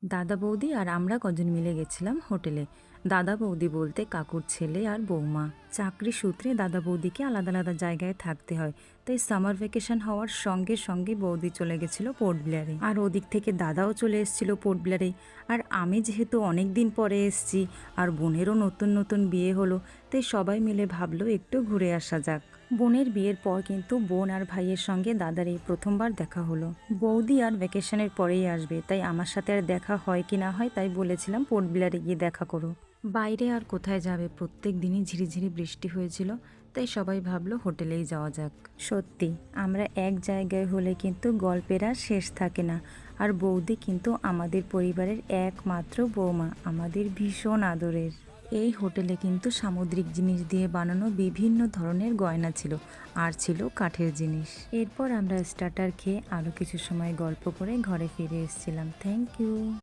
দাদা বৌদি আর আমরা কজন মিলে গেছিলাম হোটেলে। দাদা বৌদি বলতে কাকুর ছেলে আর বৌমা। চাকরি সূত্রে দাদা বৌদিকে আলাদা আলাদা জায়গায় থাকতে হয়, তাই সামার ভ্যাকেশন হওয়ার সঙ্গে সঙ্গে বৌদি চলে গেছিল পোর্ট ব্লেয়ারে, আর ওদিক থেকে দাদাও চলে এসেছিল পোর্ট ব্লেয়ারে। আর আমি যেহেতু অনেক দিন পরে এসেছি আর বোনেরও নতুন নতুন বিয়ে হলো, তাই সবাই মিলে ভাবলো একটু ঘুরে আসা যাক। বোনের বিয়ের পর কিন্তু বোন আর ভাইয়ের সঙ্গে দাদার এই প্রথমবার দেখা হলো। বৌদি আর ভ্যাকেশনের পরেই আসবে, তাই আমার সাথে আর দেখা হয় কি না হয় তাই বলেছিলাম পোর্ট ব্লেয়ারে গিয়ে দেখা করো। বাইরে আর কোথায় যাবে, প্রত্যেক দিনই ঝিরিঝিরি বৃষ্টি হয়েছিল, তাই সবাই ভাবলো হোটেলেই যাওয়া যাক। সত্যি আমরা এক জায়গায় হলে কিন্তু গল্পের আর শেষ থাকে না। আর বৌদি কিন্তু আমাদের পরিবারের একমাত্র বৌমা, আমাদের ভীষণ আদরের। এই হোটেলে কিন্তু সামুদ্রিক জিনিস দিয়ে বানানো বিভিন্ন ধরনের গয়না ছিল, আর ছিল কাঠের জিনিস। এরপর আমরা স্টার্টার খেয়ে আরও কিছু সময় গল্প করে ঘরে ফিরে এসেছিলাম। Thank you.